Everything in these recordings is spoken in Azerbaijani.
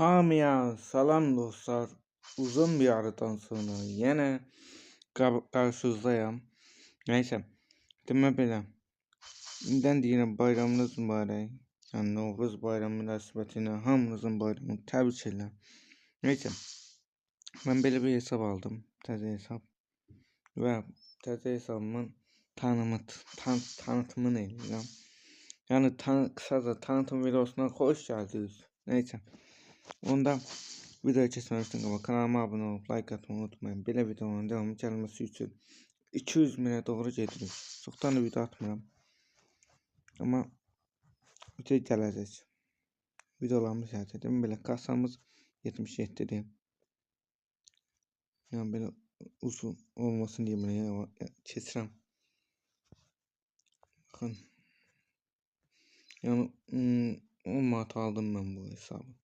Hamıya salam dostlar. Uzun bir aradan sonra yine karşınızdayım. Neyse. Demə belə. İndən deyirəm bayramınız mübarək. Yəni Novruz bayramı münasibətilə hamınızın bayramını təbrik edirəm. Neyse. Mən belə bir hesab aldım. Təzə hesab. Və təzə hesabımın tanıtımını edirəm. Yəni qısaca tanıtım videosuna xoş gəldiniz. Neyse. Onda videoya geçmeden ama kanalıma abone olup like atmayı unutmayın. Belə videonun devamı gelmesi için 200 minə doğru gedirik. Çoxdan da video atmıram. Amma video gələcək. Videolarımız gələcək. Belə kasamız 77'dir. Yəni belə uzun olmasın diye bunu keçirəm. Baxın. Yəni 10 manat aldım mən bu hesabı.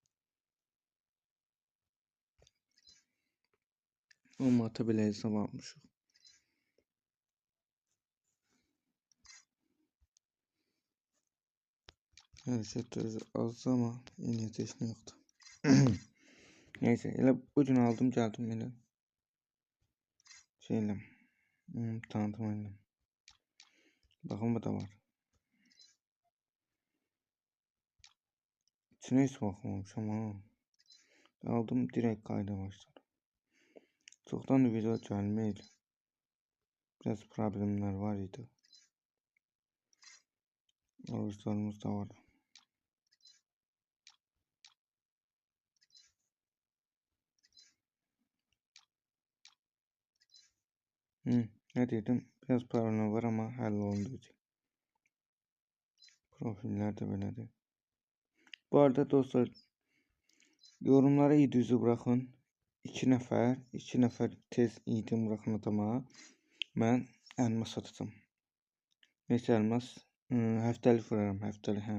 10 manata belə hesab almışıq. Hareketleri az ama yine teşne yoktu. Neyse elə bugün aldım geldim elə şeyle tanıtmayla. Bakın bu da var. İçine hiç bakmamışım ama aldım direkt kayda başladım. Çoktan da video gelmeydi. Biraz problemler var idi. Oruçlarımız da var. Ne dedim? Biraz problem var ama halloldu. Profiller de böyledir. Bu arada dostlar yorumlara idüzü bırakın. 2 nəfər tez idim bırakın adama. Mən elmas satacağım. Neçə elmas? Həftəlik vuraram, həftəlik hə.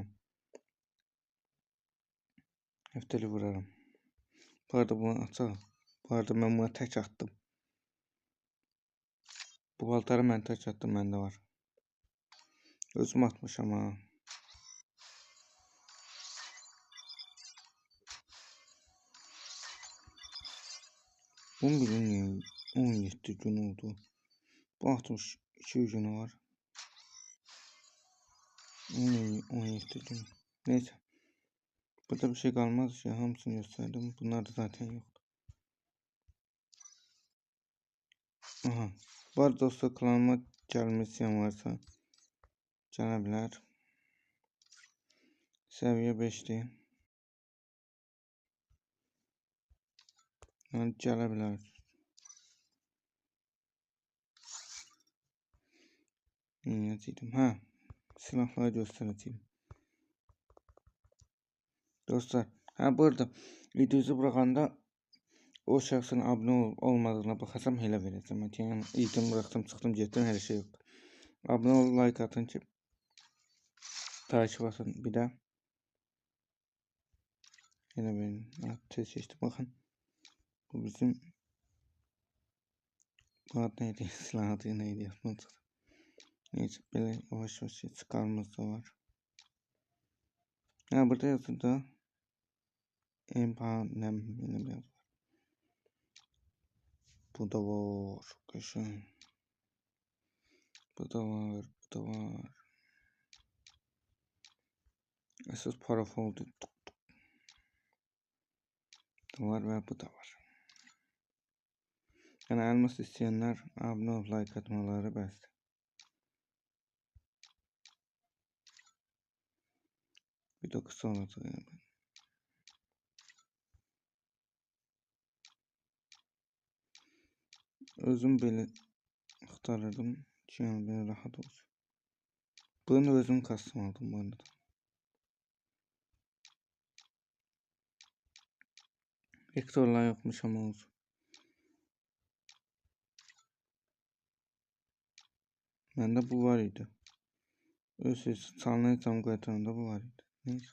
Həftəlik vuraram. Bu arada bunu açaq. Bu arada mən buna tək atdım. Bu paltarı mən tək atdım, məndə var. Özüm atmışam ha. Bu bilin 17 gün oldu. Bu 62 günü var. 17 gün. Neyse. Burada bir şey kalmaz ya. Hamısını gösterdim. Bunlar da zaten yok. Aha. Bu arada dostlar kanalıma gelmek isteyen varsa gelebilir. Seviye 5'ti. Yani gelebilir. Neyəcəydim? Ha. Silahları göstereceğim. Dostlar. Ha burada videoyu bırakanda o şəxsin abunə olmadığına baxasam elə verəcəm. Yəni idim bıraxdım, çıxdım, getdim, hər şey yoxdur. Abunə ol, like atın ki takip atın bir də. Elə verin. Tez keçdi baxın. Bu bizim bu ad neydi? Silah adı neydi? Yapmadım. Neyse belə yavaş yavaş çıkarmamız da var. Ha burada yazır da Empanem yine biraz var. Bu da var. Kaşın. Bu da var. Bu da var. Esas parafoldu. Var ve bu da var. Yani elmas isteyenler abone ol, like atmaları best. Video kısa olacak yani. Özüm böyle aktarırdım. Şimdi böyle rahat olsun. Bunu özüm kastım aldım bu arada. Ektorlar yokmuş ama olsun. Bende bu var idi. Öz çalınay tam qaytaranda bu var idi. Neyse.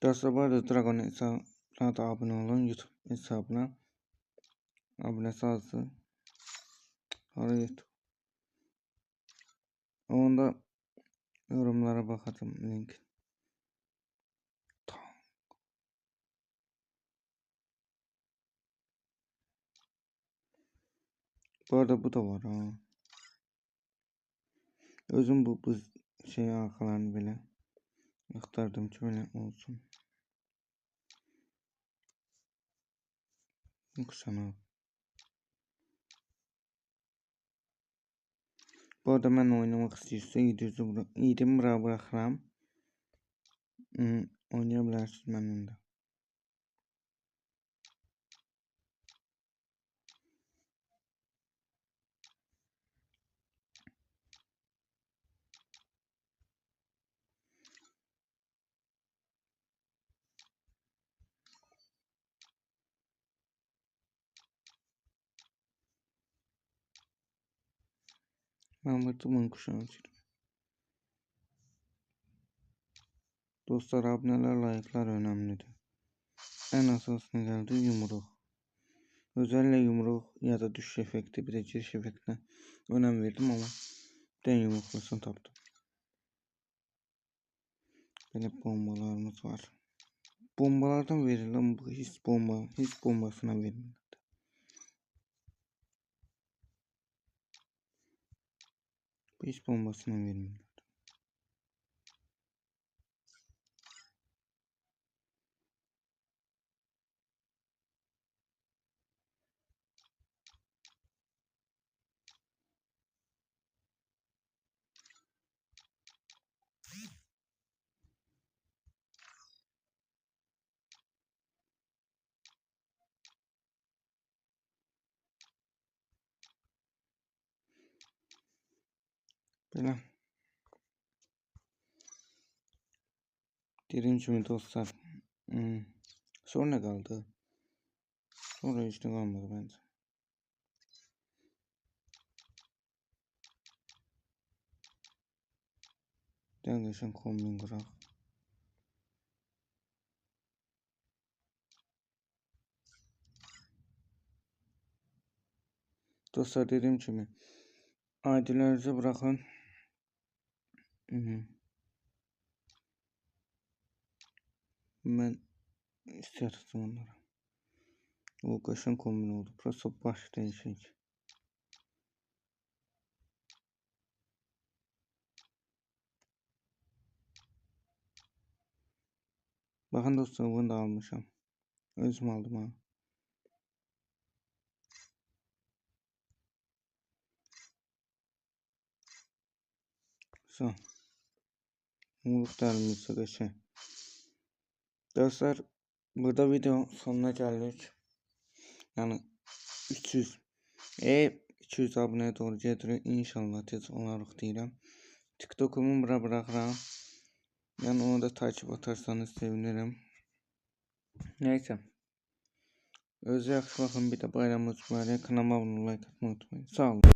Dostlar bu arada Dragon hesabına da abone olun. YouTube hesabına. Abone sağlısı. Oraya YouTube. Onda yorumlara bakacağım link. Bu arada bu da var ha. Özüm bu şey arkalarını böyle aktardım ki böyle olsun. Kuşana. Bu arada ben oynamak istiyorsa 700'ü bırakıram. Oynayabilirsiniz benimle de. Ben bu kuşağı açıyorum. Dostlar, aboneler, like'lar önemlidir. En asasına geldi yumruk. Özellikle yumruk ya da düşüş efekti, bir de giriş efektine önem verdim ama den yumruklasını tapdım. Böyle bombalarımız var. Bombalardan verilen bu his bombasına verin. Bu his bombasına verin. Böyle. Birinci mi dostlar? Sonra ne kaldı? Sonra işte kalmadı bence. Dengeşen kombin kurak. Dostlar, dediğim gibi ailelerinize bırakın. Ben isterim onlara. O kaşın kombin oldu. Burası baş değişik. Bakın dostlar, bunu da almışım. Özüm aldım ha. Son. Umurluk derimiz arkadaşlar. Dostlar, burada video sonuna geldik. Yani 300 200 aboneye doğru getiriyor. İnşallah tez olarak deyirəm. TikTok'umu bura bırakıram. Yani onu da takip atarsanız sevinirim. Neyse. Özü yaxşı baxın, bir də bayramınız mübarək. Kanalıma abunə olmayı unutmayın. Sağ olun.